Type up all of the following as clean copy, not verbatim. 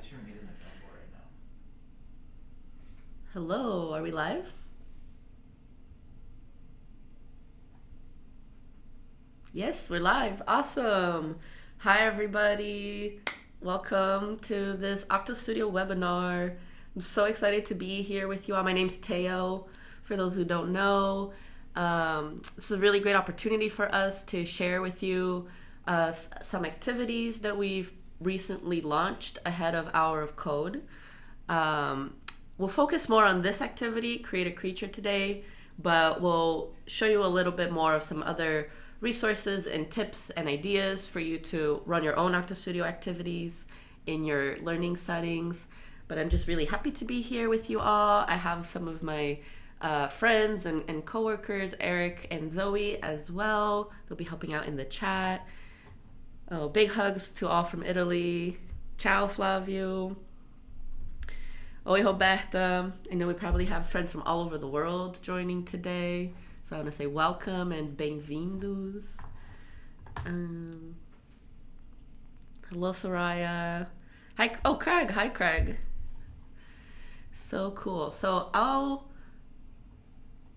is your internet available right now? Hello, are we live? Yes, we're live. Awesome. Hi, everybody. Welcome to this OctoStudio webinar. I'm so excited to be here with you all. My name's Teo. For those who don't know, this is a really great opportunity for us to share with you some activities that we've recently launched ahead of Hour of Code. We'll focus more on this activity, create a creature today, but we'll show you a little bit more of some other resources and tips and ideas for you to run your own OctoStudio activities in your learning settings. But I'm just really happy to be here with you all. I have some of my friends and coworkers, Eric and Zoe as well. They'll be helping out in the chat. Oh, big hugs to all from Italy. Ciao, Flavio. Oi, Roberta. I know we probably have friends from all over the world joining today. So I want to say welcome and bem-vindos. Hello, Soraya. Hi. Oh, Craig. Hi, Craig. So cool. So I'll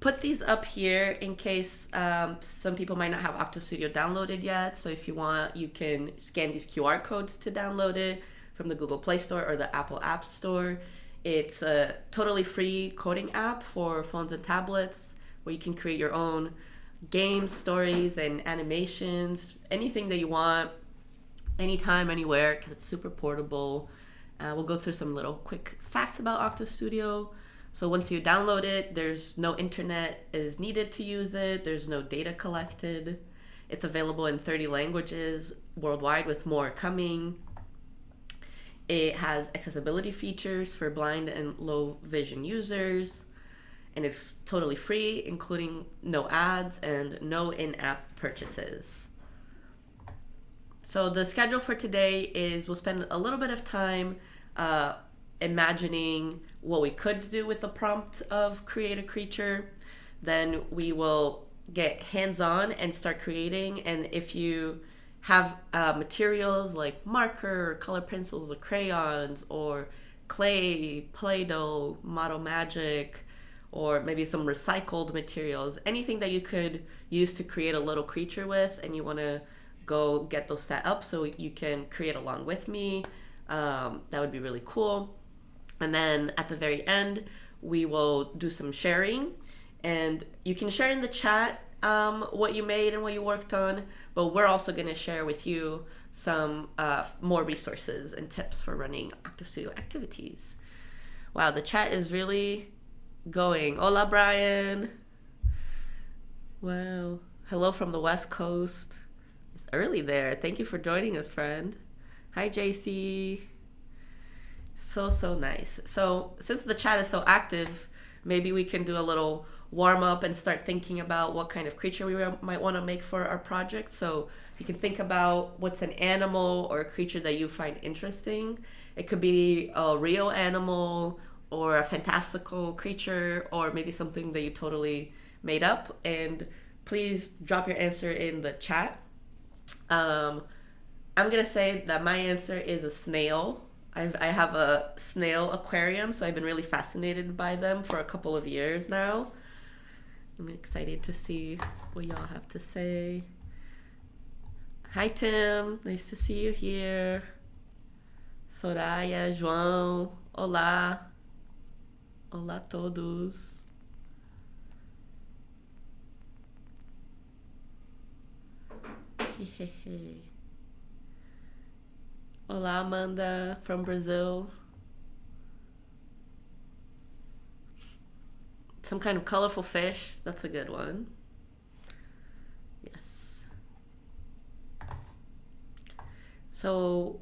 put these up here in case some people might not have OctoStudio downloaded yet. So if you want, you can scan these QR codes to download it from the Google Play Store or the Apple App Store. It's a totally free coding app for phones and tablets where you can create your own games, stories, and animations, anything that you want, anytime, anywhere, because it's super portable. We'll go through some little quick facts about OctoStudio. So once you download it, there's no internet is needed to use it. There's no data collected. It's available in 30 languages worldwide with more coming. It has accessibility features for blind and low vision users, and it's totally free, including no ads and no in-app purchases. So the schedule for today is we'll spend a little bit of time imagining what we could do with the prompt of create a creature. Then we will get hands-on and start creating, and if you have materials like marker or color pencils or crayons or clay, Play-Doh, Model Magic, or maybe some recycled materials, anything that you could use to create a little creature with, and you want to go get those set up so you can create along with me, that would be really cool. And then at the very end, we will do some sharing, and you can share in the chat what you made and what you worked on, but we're also going to share with you some more resources and tips for running OctoStudio activities. Wow, the chat is really going. Hola, Brian. Wow. Hello from the West Coast. It's early there. Thank you for joining us, friend. Hi, JC. So nice. So since the chat is so active, maybe we can do a little warm up and start thinking about what kind of creature we might want to make for our project. So you can think about what's an animal or a creature that you find interesting. It could be a real animal or a fantastical creature, or maybe something that you totally made up. And please drop your answer in the chat. I'm gonna say that my answer is a snail. I have a snail aquarium, so I've been really fascinated by them for a couple of years now. I'm excited to see what y'all have to say. Hi, Tim. Nice to see you here. Soraya, João. Olá. Olá a todos. Olá, Amanda from Brazil. Some kind of colorful fish. That's a good one. Yes. So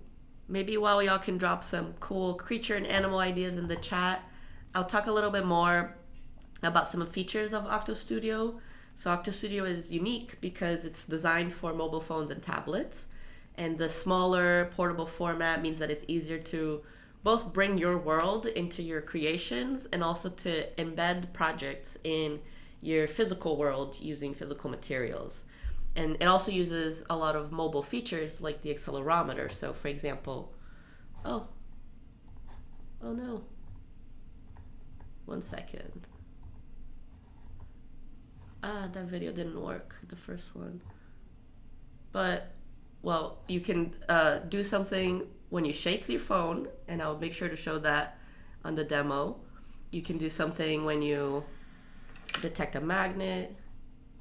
maybe while y'all can drop some cool creature and animal ideas in the chat, I'll talk a little bit more about some of the features of OctoStudio. So OctoStudio is unique because it's designed for mobile phones and tablets. And the smaller portable format means that it's easier to both bring your world into your creations and also to embed projects in your physical world using physical materials. And it also uses a lot of mobile features like the accelerometer. So for example, oh, Oh no. 1 second. That video didn't work, the first one. But, well, you can do something when you shake your phone, and I'll make sure to show that on the demo. You can do something when you detect a magnet.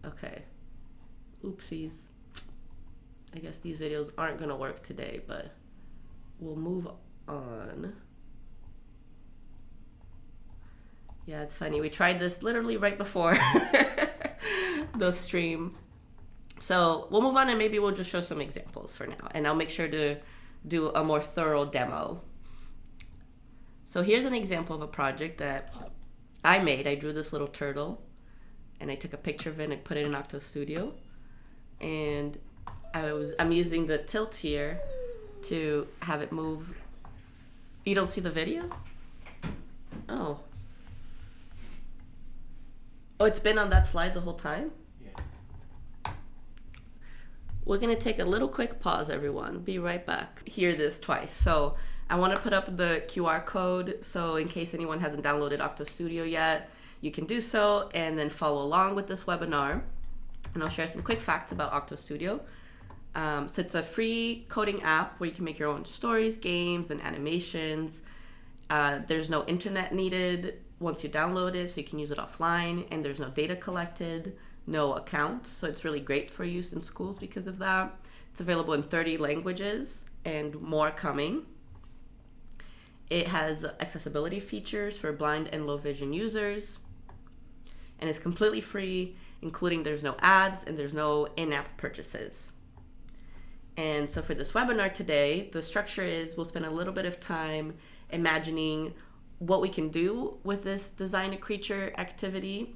Okay. Oopsies. I guess these videos aren't gonna work today, but we'll move on. Yeah, it's funny. We tried this literally right before the stream. So we'll move on, and maybe we'll just show some examples for now. And I'll make sure to do a more thorough demo. So here's an example of a project that I made. I drew this little turtle, and I took a picture of it and I put it in OctoStudio. And I'm using the tilt here to have it move. You don't see the video? Oh. Oh, it's been on that slide the whole time? Yeah. We're gonna take a little quick pause, everyone. Be right back. Hear this twice. So I wanna put up the QR code, so in case anyone hasn't downloaded OctoStudio yet, you can do so and then follow along with this webinar. And I'll share some quick facts about OctoStudio. So it's a free coding app where you can make your own stories, games, and animations. There's no internet needed once you download it, so you can use it offline, and there's no data collected, no accounts, so it's really great for use in schools because of that. It's available in 30 languages and more coming. It has accessibility features for blind and low vision users, and it's completely free, including there's no ads and there's no in-app purchases. And so for this webinar today, the structure is we'll spend a little bit of time imagining what we can do with this design a creature activity.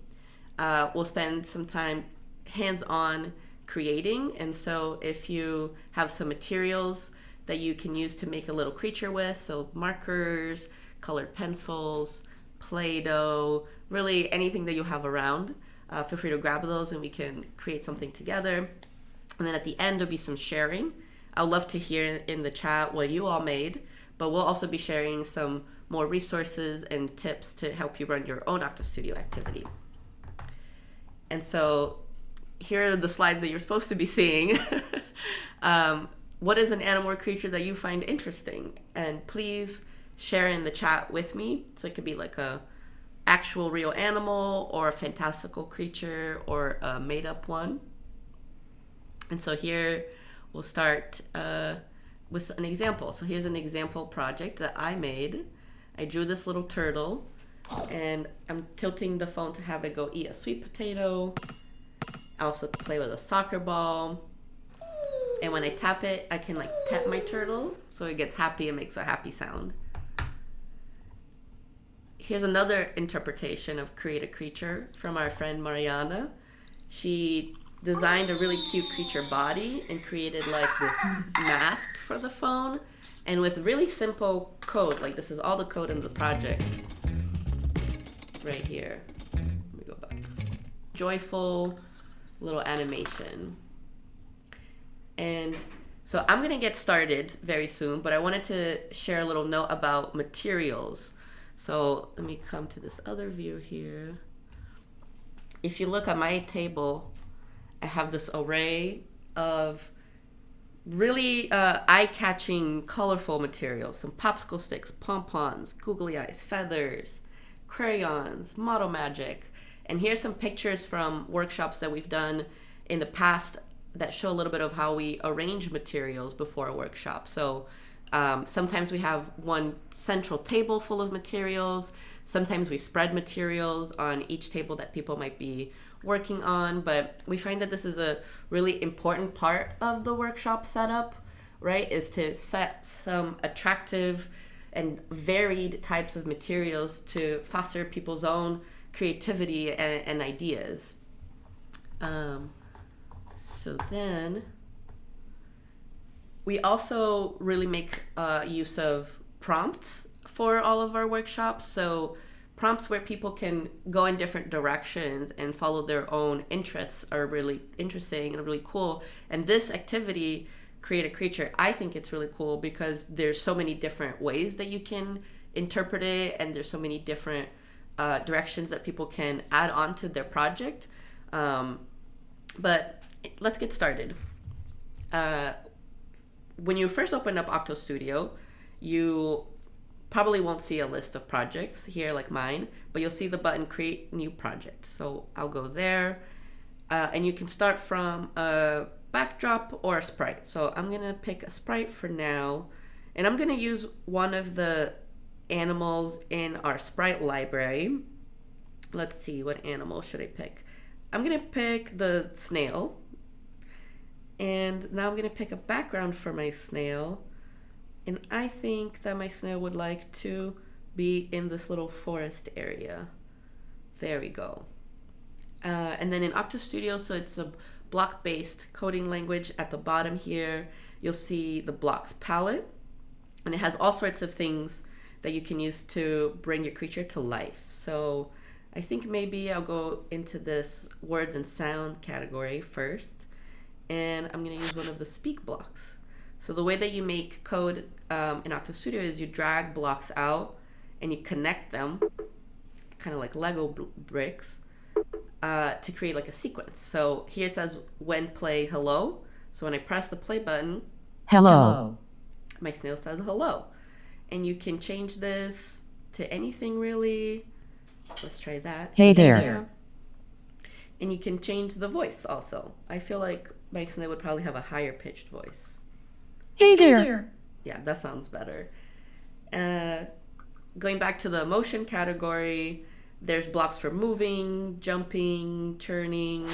We'll spend some time hands-on creating. And so if you have some materials that you can use to make a little creature with, so markers, colored pencils, Play-Doh, really anything that you have around, feel free to grab those and we can create something together. And then at the end, there'll be some sharing. I'd love to hear in the chat what you all made, but we'll also be sharing some more resources and tips to help you run your own OctoStudio activity. And so here are the slides that you're supposed to be seeing. What is an animal or creature that you find interesting? And please share in the chat with me. So it could be like a actual real animal or a fantastical creature or a made up one. And so here we'll start with an example. So here's an example project that I made. I drew this little turtle, and I'm tilting the phone to have it go eat a sweet potato. I also play with a soccer ball. And when I tap it, I can like pet my turtle so it gets happy and makes a happy sound. Here's another interpretation of Create a Creature from our friend Mariana. She designed a really cute creature body and created like this mask for the phone, and with really simple code, like this is all the code in the project right here. Let me go back. Joyful little animation. And so I'm gonna get started very soon, but I wanted to share a little note about materials. So let me come to this other view here. If you look at my table, I have this array of really eye-catching, colorful materials. Some popsicle sticks, pom-poms, googly eyes, feathers, crayons, model magic. And here's some pictures from workshops that we've done in the past that show a little bit of how we arrange materials before a workshop. So sometimes we have one central table full of materials. Sometimes we spread materials on each table that people might be working on, but we find that this is a really important part of the workshop setup, right? Is to set some attractive and varied types of materials to foster people's own creativity and ideas. So then we also really make use of prompts for all of our workshops. So prompts where people can go in different directions and follow their own interests are really interesting and really cool. And this activity, Create a Creature, I think it's really cool because there's so many different ways that you can interpret it, and there's so many different directions that people can add on to their project. But let's get started. When you first open up OctoStudio, you probably won't see a list of projects here like mine, but you'll see the button create new project. So I'll go there, and you can start from a backdrop or a sprite. So I'm gonna pick a sprite for now, and I'm gonna use one of the animals in our sprite library. Let's see, what animal should I pick? I'm gonna pick the snail, and now I'm gonna pick a background for my snail, and I think that my snail would like to be in this little forest area. There we go. And then in OctoStudio, so it's a block-based coding language. At the bottom here, you'll see the blocks palette, and it has all sorts of things that you can use to bring your creature to life. So I think maybe I'll go into this words and sound category first, and I'm gonna use one of the speak blocks. So the way that you make code in OctoStudio is you drag blocks out and you connect them, kind of like Lego bricks, to create like a sequence. So here it says when play hello. So when I press the play button, Hello. my snail says hello. And you can change this to anything really. Let's try that. Hey there. And you can change the voice also. I feel like my snail would probably have a higher pitched voice. Hey there. Yeah, that sounds better. Going back to the motion category, there's blocks for moving, jumping, turning.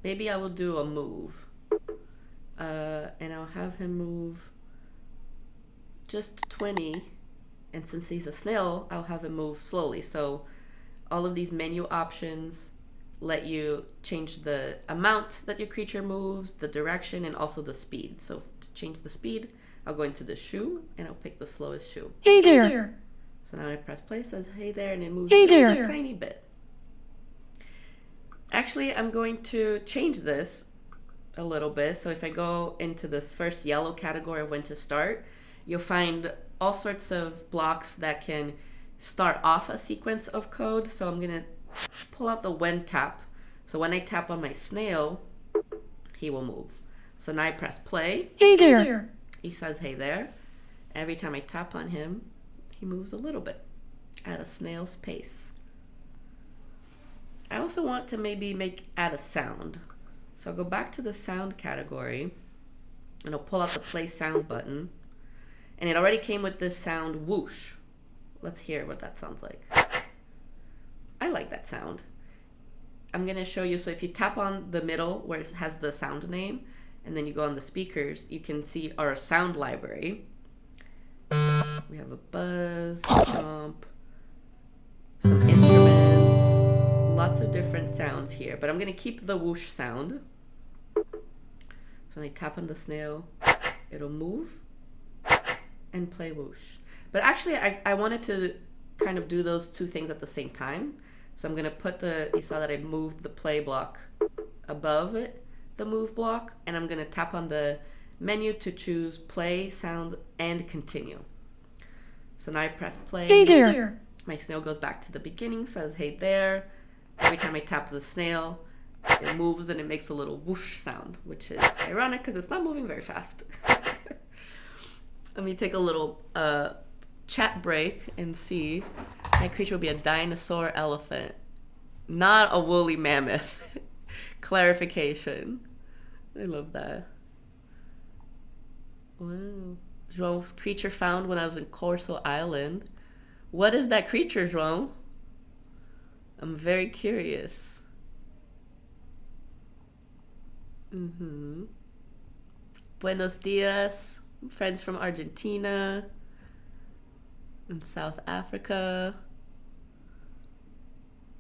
Maybe I will do a move. And I'll have him move just 20. And since he's a snail, I'll have him move slowly. So all of these menu options let you change the amount that your creature moves, the direction, and also the speed. So to change the speed, I'll go into the shoe and I'll pick the slowest shoe. Hey there. So now when I press play, it says hey there, and it moves Hey just there. a tiny bit. Actually, I'm going to change this a little bit. So if I go into this first yellow category of when to start, you'll find all sorts of blocks that can start off a sequence of code. So I'm gonna pull out the when tap. So when I tap on my snail, he will move. So now I press play. Hey there. He says hey there. Every time I tap on him, he moves a little bit at a snail's pace. I also want to maybe add a sound. So I'll go back to the sound category and I'll pull out the play sound button. And it already came with this sound whoosh. Let's hear what that sounds like. I like that sound. I'm gonna show you, so if you tap on the middle where it has the sound name, and then you go on the speakers, you can see our sound library. We have a buzz, jump, some instruments, lots of different sounds here, but I'm gonna keep the whoosh sound. So when I tap on the snail, it'll move and play whoosh. But actually I wanted to kind of do those two things at the same time. So I'm gonna put you saw that I moved the play block above it, the move block, and I'm gonna tap on the menu to choose play, sound, and continue. So now I press play. Hey there. My snail goes back to the beginning, says hey there. Every time I tap the snail, it moves and it makes a little whoosh sound, which is ironic because it's not moving very fast. Let me take a little chat break and see. My creature will be a dinosaur elephant, not a woolly mammoth. Clarification. I love that. Wow. João's creature found when I was in Corso Island. What is that creature, João? I'm very curious. Buenos dias, friends from Argentina and South Africa.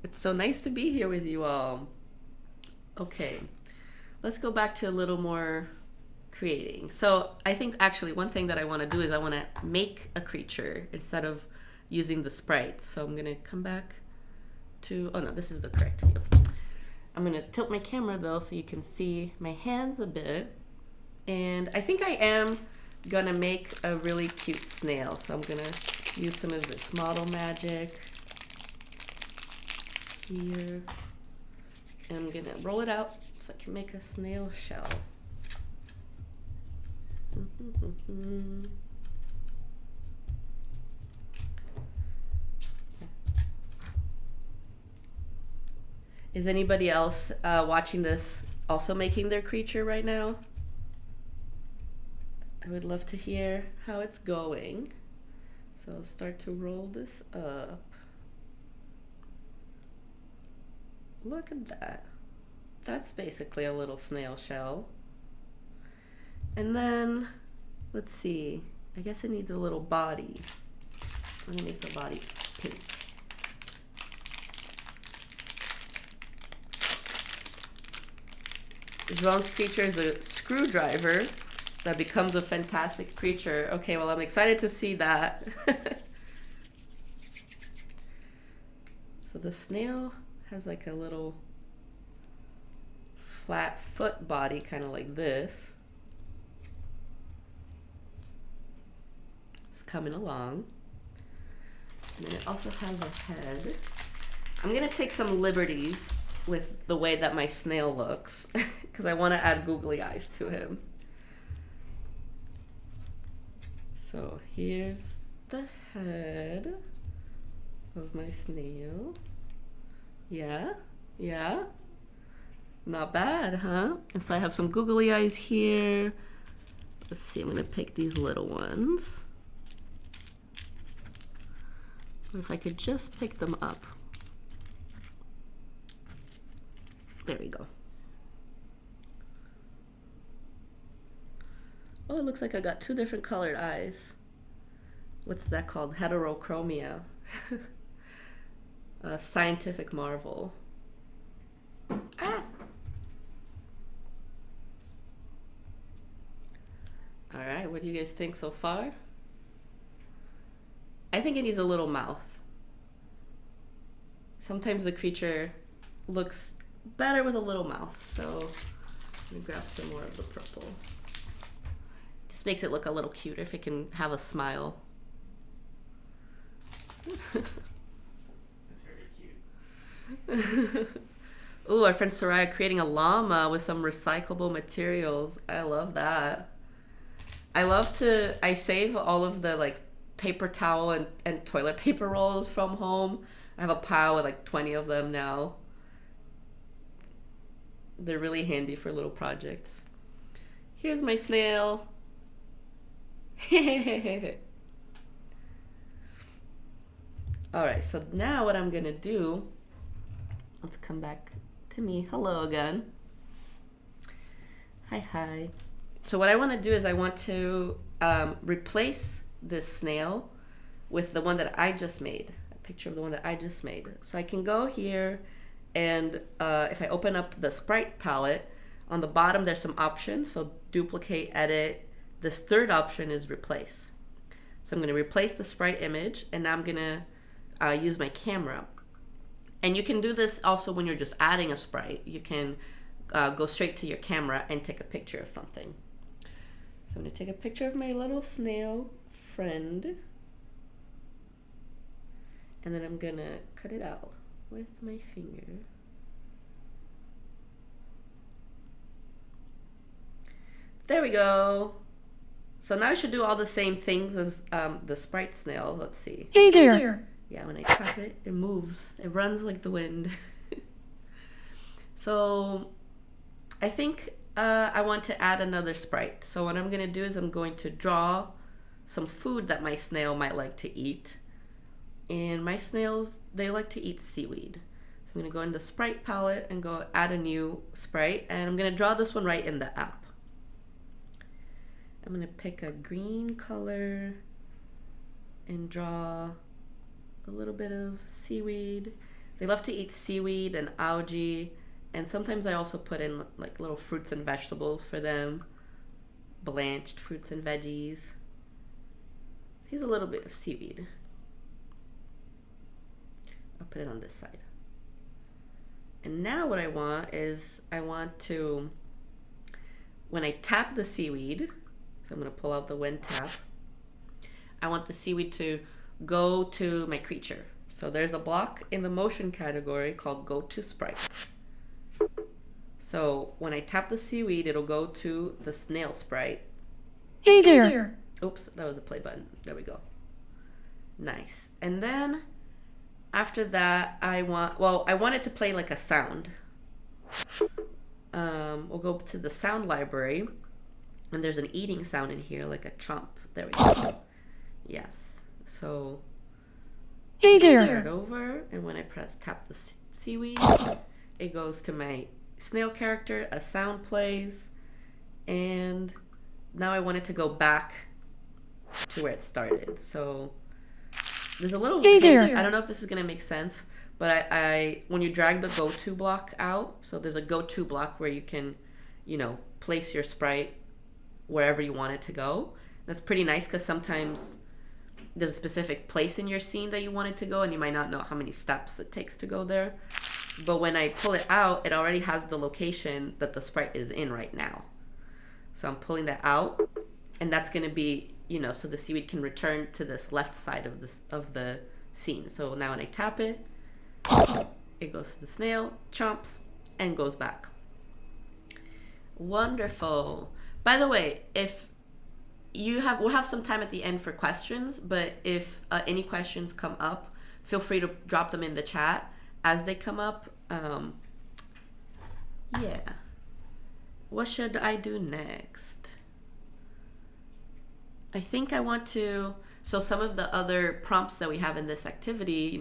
It's so nice to be here with you all. Okay, let's go back to a little more creating. So I think actually one thing that I want to do is I want to make a creature instead of using the sprite. So I'm going to come back to, oh no, this is the correct view. I'm going to tilt my camera though so you can see my hands a bit. And I think I am gonna make a really cute snail. So I'm gonna use some of this model magic here. And I'm gonna roll it out so I can make a snail shell. Is anybody else watching this also making their creature right now? I would love to hear how it's going. So I'll start to roll this up. Look at that. That's basically a little snail shell. And then, let's see. I guess it needs a little body. I'm gonna make the body pink. Joan's creature is a screwdriver that becomes a fantastic creature. Okay, well, I'm excited to see that. So the snail has like a little flat foot body, kind of like this. It's coming along. And then it also has a head. I'm gonna take some liberties with the way that my snail looks because I want to add googly eyes to him. So here's the head of my snail. Yeah, yeah. Not bad, huh? And so I have some googly eyes here. Let's see, I'm gonna pick these little ones. If I could just pick them up. There we go. Oh, it looks like I got two different colored eyes. What's that called? Heterochromia. A scientific marvel. Ah! All right, what do you guys think so far? I think it needs a little mouth. Sometimes the creature looks better with a little mouth, so let me grab some more of the purple. Just makes it look a little cuter if it can have a smile. That's very cute. Ooh, our friend Soraya creating a llama with some recyclable materials. I love that. I save all of the like paper towel and toilet paper rolls from home. I have a pile with like 20 of them now. They're really handy for little projects. Here's my snail. Alright, so now what I'm gonna do, let's come back to me. Hello again. Hi. So what I want to do is I want to replace this snail with the one that I just made. A picture of the one that I just made. So I can go here and if I open up the sprite palette, on the bottom there's some options. So duplicate, edit. This third option is replace. So I'm going to replace the sprite image, and now I'm going to use my camera. And you can do this also when you're just adding a sprite. You can go straight to your camera and take a picture of something. So I'm going to take a picture of my little snail friend, and then I'm going to cut it out with my finger. There we go. So now I should do all the same things as the sprite snail. Let's see. Hey there. Yeah, when I tap it, it moves. It runs like the wind. So I think I want to add another sprite. So what I'm going to do is I'm going to draw some food that my snail might like to eat. And my snails, they like to eat seaweed. So I'm going to go in the sprite palette and go add a new sprite. And I'm going to draw this one right in the app. I'm going to pick a green color and draw a little bit of seaweed. They love to eat seaweed and algae. And sometimes I also put in like little fruits and vegetables for them. Blanched fruits and veggies. Here's a little bit of seaweed. I'll put it on this side. And now what I want is I want to, when I tap the seaweed, So I'm going to pull out the when tap. I want the seaweed to go to my creature. So there's a block in the motion category called go to sprite. So when I tap the seaweed, it'll go to the snail sprite. Hey there. Oops, that was the play button. There we go. Nice. And then after that, I want it to play like a sound. We'll go to the sound library, and there's an eating sound in here, like a chomp. There we go. Yes. So Hey there. start over, and when I tap the seaweed, it goes to my snail character, a sound plays, and now I want it to go back to where it started. So there's a little hint. I don't know if this is gonna make sense, but I when you drag the go to block out, so there's a go to block where you can, place your sprite wherever you want it to go. That's pretty nice because sometimes there's a specific place in your scene that you want it to go, and you might not know how many steps it takes to go there. But when I pull it out, it already has the location that the sprite is in right now. So I'm pulling that out, and that's going to be, so the seaweed can return to this left side of the scene. So now when I tap it, it goes to the snail, chomps, and goes back. Wonderful. By the way, if we'll have some time at the end for questions, but if any questions come up, feel free to drop them in the chat as they come up. Yeah. What should I do next? I think I want to, so some of the other prompts that we have in this activity,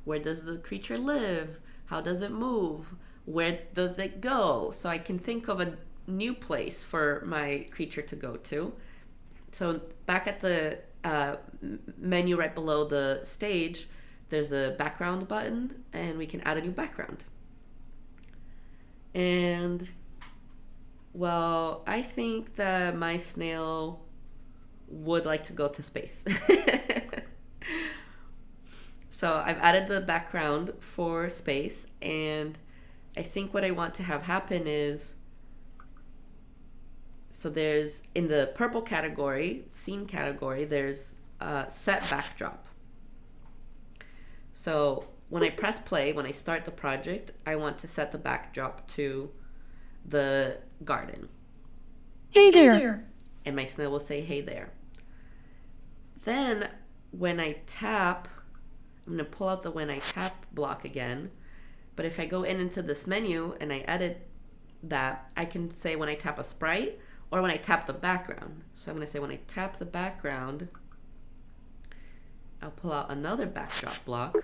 where does the creature live? How does it move? Where does it go? So I can think of a new place for my creature to go to. So back at the menu right below the stage, there's a background button, and we can add a new background. And, well, I think that my snail would like to go to space. So I've added the background for space, and I think what I want to have happen is, so there's, in the purple category, scene category, there's set backdrop. So when I press play, when I start the project, I want to set the backdrop to the garden. Hey there. And my snail will say, hey there. Then when I tap, I'm going to pull out the when I tap block again. But if I go into this menu and I edit that, I can say when I tap a sprite or when I tap the background. So I'm going to say when I tap the background, I'll pull out another backdrop block.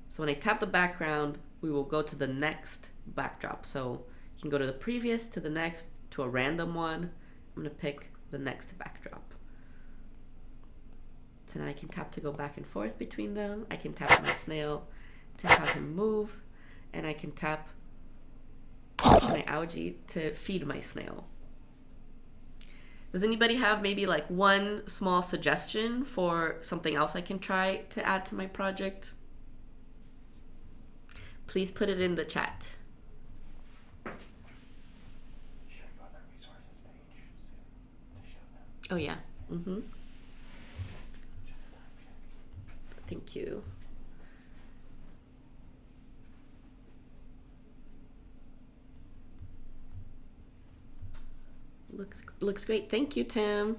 So when I tap the background, we will go to the next backdrop. So you can go to the previous, to the next, to a random one. I'm going to pick the next backdrop. So now I can tap to go back and forth between them. I can tap my snail to have him move. And I can tap my algae to feed my snail. Does anybody have maybe like one small suggestion for something else I can try to add to my project? Please put it in the chat. Oh yeah. Thank you. Looks great. Thank you, Tim.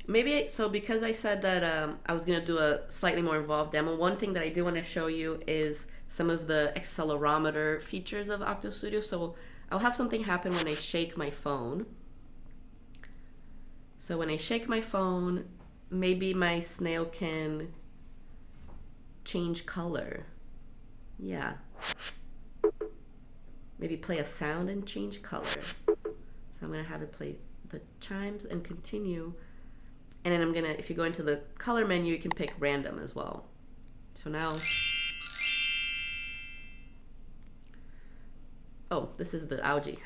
Maybe, so because I said that I was going to do a slightly more involved demo, one thing that I do want to show you is some of the accelerometer features of OctoStudio. So I'll have something happen when I shake my phone. So when I shake my phone, maybe my snail can change color. Yeah. Maybe play a sound and change color. So I'm going to have it play the chimes and continue. And then I'm going to, if you go into the color menu, you can pick random as well. So now, oh, this is the algae.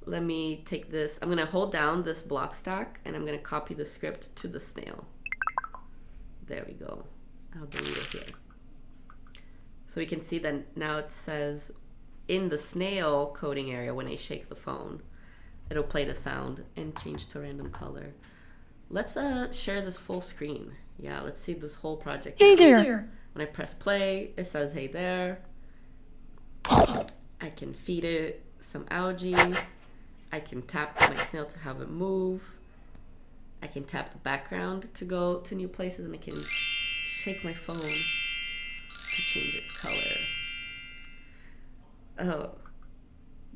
Let me take this. I'm going to hold down this block stack, and I'm going to copy the script to the snail. There we go. I'll delete it here. So we can see that now it says in the snail coding area, when I shake the phone, it'll play the sound and change to a random color. Let's share this full screen. Yeah, let's see this whole project. Hey now. there. When I press play, it says, hey there. I can feed it some algae. I can tap my snail to have it move. I can tap the background to go to new places, and I can shake my phone to change its color. Oh,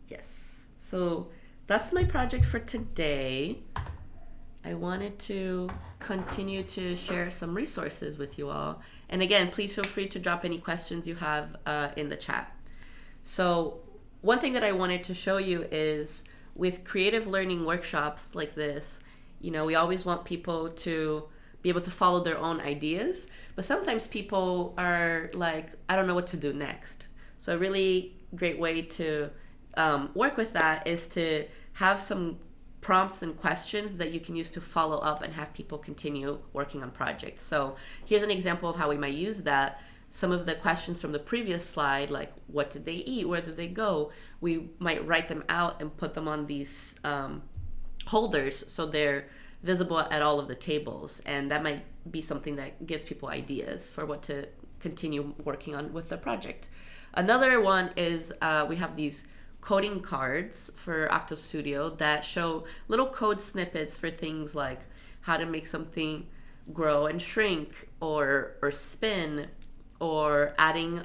yes. So that's my project for today. I wanted to continue to share some resources with you all. And again, please feel free to drop any questions you have in the chat. So one thing that I wanted to show you is with creative learning workshops like this, you know, we always want people to be able to follow their own ideas, but sometimes people are like, I don't know what to do next. So a really great way to work with that is to have some prompts and questions that you can use to follow up and have people continue working on projects. So here's an example of how we might use that. Some of the questions from the previous slide, like what did they eat, where did they go, we might write them out and put them on these holders so they're visible at all of the tables, and that might be something that gives people ideas for what to continue working on with the project. Another one is we have these coding cards for OctoStudio that show little code snippets for things like how to make something grow and shrink, or spin, or adding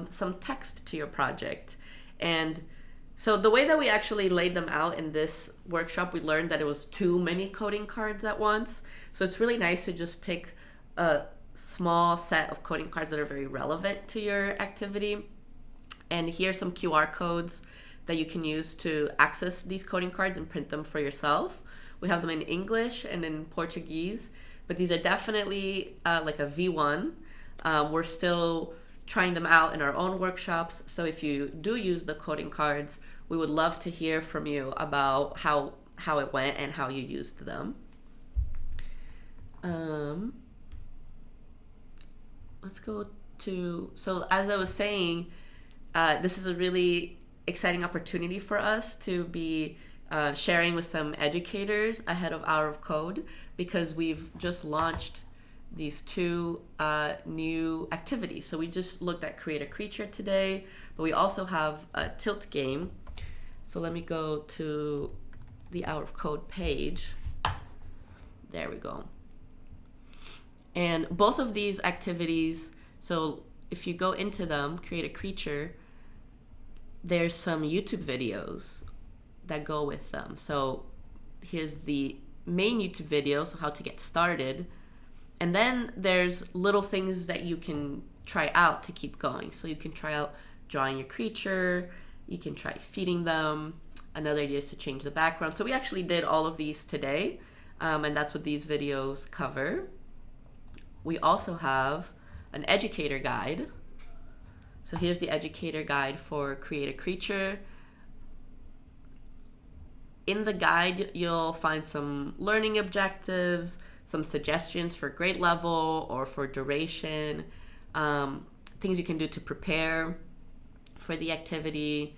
some text to your project. And so the way that we actually laid them out in this workshop, we learned that it was too many coding cards at once. So it's really nice to just pick a small set of coding cards that are very relevant to your activity. And here's some QR codes that you can use to access these coding cards and print them for yourself. We have them in English and in Portuguese, but these are definitely like a V1. We're still trying them out in our own workshops. So if you do use the coding cards, we would love to hear from you about how it went and how you used them. Let's go to, so as I was saying, this is a really exciting opportunity for us to be sharing with some educators ahead of Hour of Code, because we've just launched these two new activities. So we just looked at Create a Creature today, but we also have a tilt game. So let me go to the Hour of Code page. There we go. And both of these activities, so if you go into them, Create a Creature, there's some YouTube videos that go with them. So here's the main YouTube video, so how to get started. And then there's little things that you can try out to keep going. So you can try out drawing your creature, you can try feeding them. Another idea is to change the background. So we actually did all of these today, and that's what these videos cover. We also have an educator guide. So here's the educator guide for Create a Creature. In the guide, you'll find some learning objectives, some suggestions for grade level or for duration, things you can do to prepare for the activity.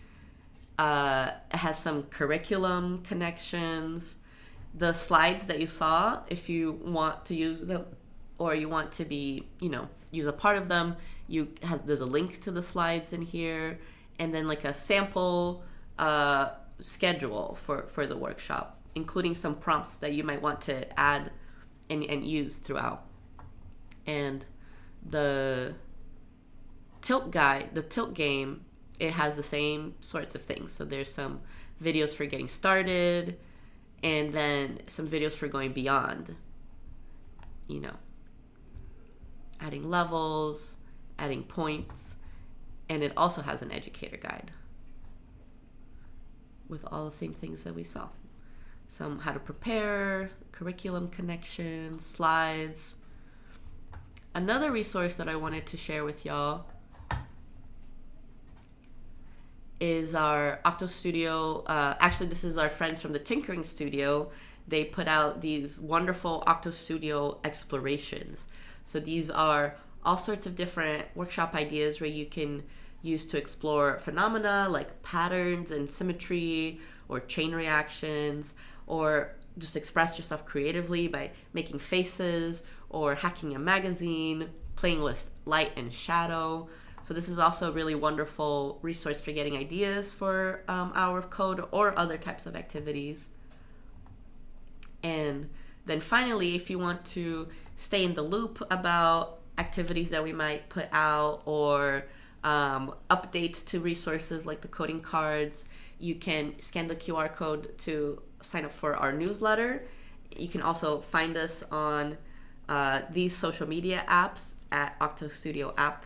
It has some curriculum connections. The slides that you saw, if you want to use them or you want to be, use a part of them, there's a link to the slides in here, and then like a sample schedule for the workshop, including some prompts that you might want to add and use throughout. And the tilt guide, the tilt game, it has the same sorts of things. So there's some videos for getting started, and then some videos for going beyond, adding levels, adding points, and it also has an educator guide with all the same things that we saw. Some how to prepare, curriculum connections, slides. Another resource that I wanted to share with y'all is our OctoStudio. Actually, this is our friends from the Tinkering Studio. They put out these wonderful OctoStudio explorations. So these are all sorts of different workshop ideas where you can used to explore phenomena like patterns and symmetry or chain reactions, or just express yourself creatively by making faces or hacking a magazine, playing with light and shadow. So this is also a really wonderful resource for getting ideas for Hour of Code or other types of activities. And then finally, if you want to stay in the loop about activities that we might put out or updates to resources like the coding cards, you can scan the QR code to sign up for our newsletter. You can also find us on these social media apps at OctoStudio app.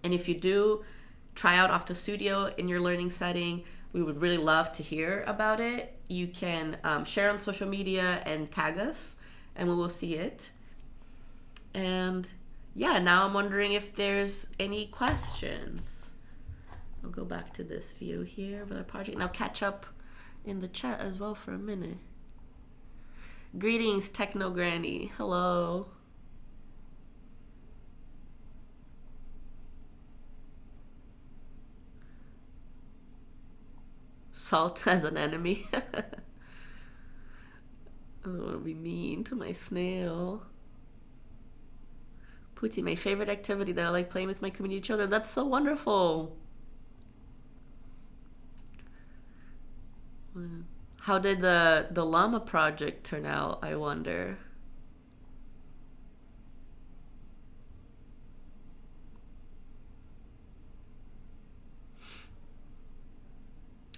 And if you do try out OctoStudio in your learning setting, we would really love to hear about it. You can share on social media and tag us, and we will see it. And yeah, now I'm wondering if there's any questions. I'll go back to this view here of the project, and I'll catch up in the chat as well for a minute. Greetings, Techno Granny. Hello. Salt as an enemy. I don't want to be mean to my snail. Pootie, my favorite activity that I like playing with my community children. That's so wonderful. How did the llama project turn out, I wonder?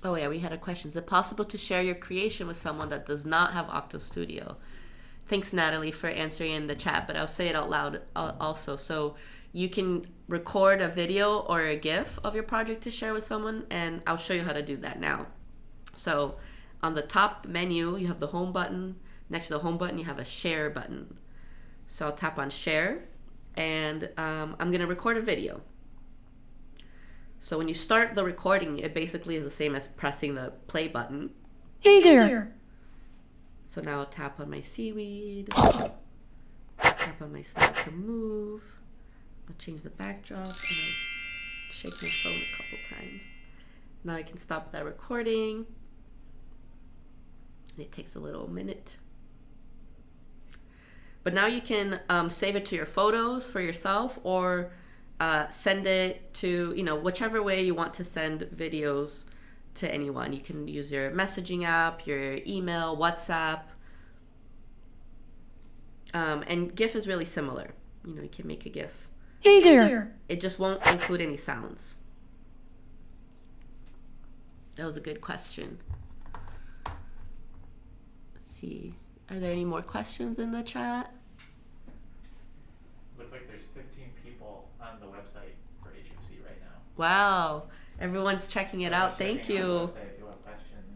Oh yeah, we had a question. Is it possible to share your creation with someone that does not have OctoStudio? Thanks, Natalie, for answering in the chat, but I'll say it out loud also. So you can record a video or a GIF of your project to share with someone, and I'll show you how to do that now. So on the top menu, you have the home button. Next to the home button, you have a share button. So I'll tap on share, and I'm going to record a video. So when you start the recording, it basically is the same as pressing the play button. Hey there. So now I'll tap on my seaweed, tap on my snake to move. I'll change the backdrop, and I'll shake my phone a couple times. Now I can stop that recording. It takes a little minute. But now you can save it to your photos for yourself, or send it to, whichever way you want to send videos to anyone. You can use your messaging app, your email, WhatsApp. And GIF is really similar. You can make a GIF. Hey there. It just won't include any sounds. That was a good question. Let's see. Are there any more questions in the chat? Looks like there's 15 people on the website for HFC right now. Wow. Everyone's checking it out. Thank you. If you have questions,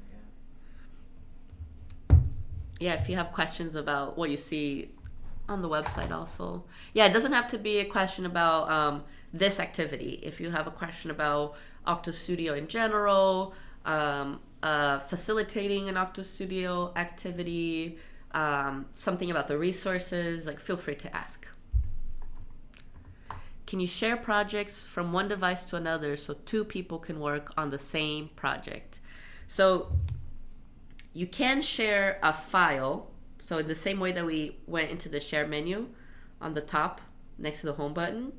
Yeah, if you have questions about what you see on the website also. Yeah, it doesn't have to be a question about this activity. If you have a question about OctoStudio in general, facilitating an OctoStudio activity, something about the resources, feel free to ask. Can you share projects from one device to another so two people can work on the same project? So you can share a file. So in the same way that we went into the share menu on the top next to the home button,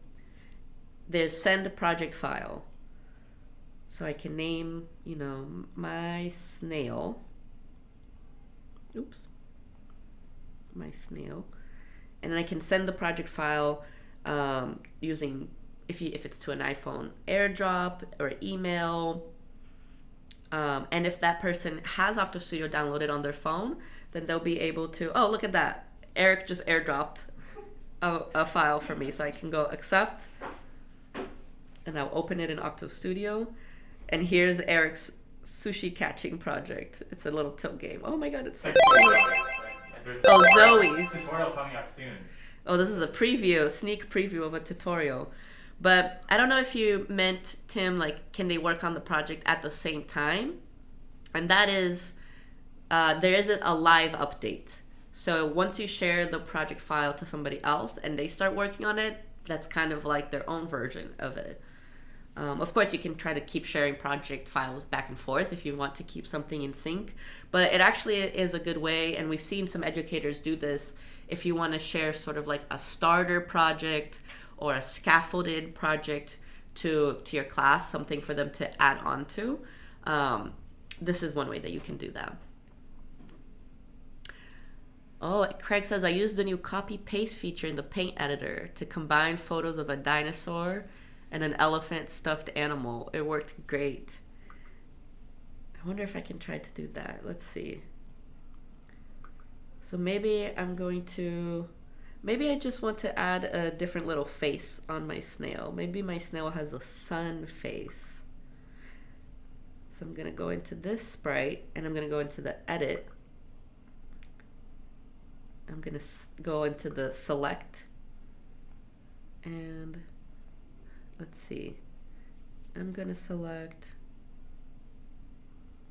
there's send project file. So I can name, my snail. Oops. My snail. And then I can send the project file using, if it's to an iPhone, AirDrop or email. And if that person has OctoStudio downloaded on their phone, then they'll be able to, oh, look at that. Eric just AirDropped a file for me. So I can go accept, and I'll open it in OctoStudio. And here's Eric's sushi catching project. It's a little tilt game. Oh my God, it's so cool. Oh, Zoe's. Tutorial coming out soon. Oh, this is a preview, sneak preview of a tutorial. But I don't know if you meant, Tim, can they work on the project at the same time? And that is, there isn't a live update. So once you share the project file to somebody else and they start working on it, that's kind of like their own version of it. Of course, you can try to keep sharing project files back and forth if you want to keep something in sync, but it actually is a good way, and we've seen some educators do this, if you want to share sort of like a starter project or a scaffolded project to your class, something for them to add on to. This is one way that you can do that. Oh, Craig says, I used the new copy paste feature in the paint editor to combine photos of a dinosaur and an elephant stuffed animal. It worked great. I wonder if I can try to do that. Let's see. So maybe maybe I just want to add a different little face on my snail. Maybe my snail has a sun face. So I'm gonna go into this sprite and I'm gonna go into the edit. I'm gonna go into the select and let's see. I'm gonna select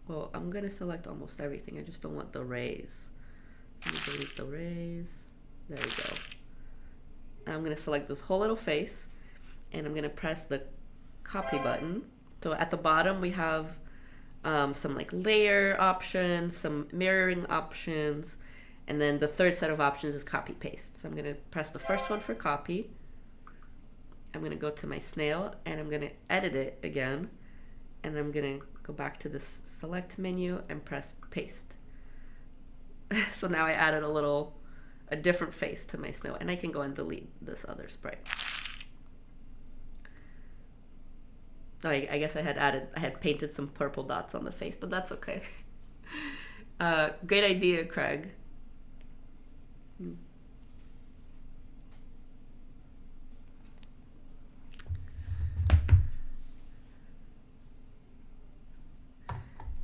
almost everything. I just don't want the rays. Let me delete the rays. There we go. Now I'm gonna select this whole little face and I'm gonna press the copy button. So at the bottom we have some like layer options, some mirroring options, and then the third set of options is copy paste. So I'm gonna press the first one for copy. I'm gonna go to my snail and I'm gonna edit it again. And I'm gonna go back to this select menu and press paste. So now I added a different face to my snail, and I can go and delete this other sprite. Oh, I guess I had painted some purple dots on the face, but that's okay. Great idea, Craig.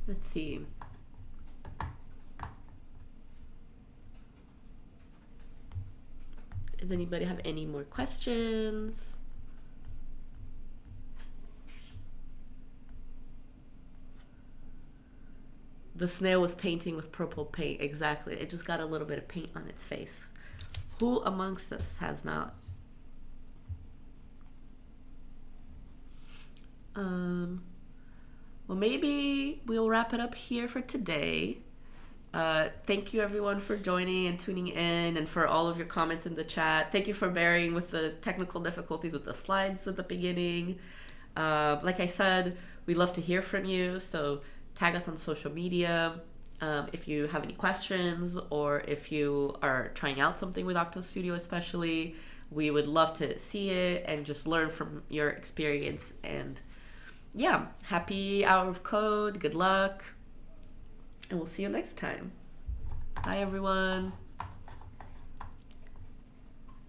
Let's see. Does anybody have any more questions? The snail was painting with purple paint. Exactly. It just got a little bit of paint on its face. Who amongst us has not? Well, maybe we'll wrap it up here for today. Thank you everyone for joining and tuning in, and for all of your comments in the chat. Thank you for bearing with the technical difficulties with the slides at the beginning. Like I said, we love to hear from you, so tag us on social media if you have any questions, or if you are trying out something with OctoStudio especially. We would love to see it and just learn from your experience. And yeah, happy hour of code, good luck, and we'll see you next time. Bye everyone.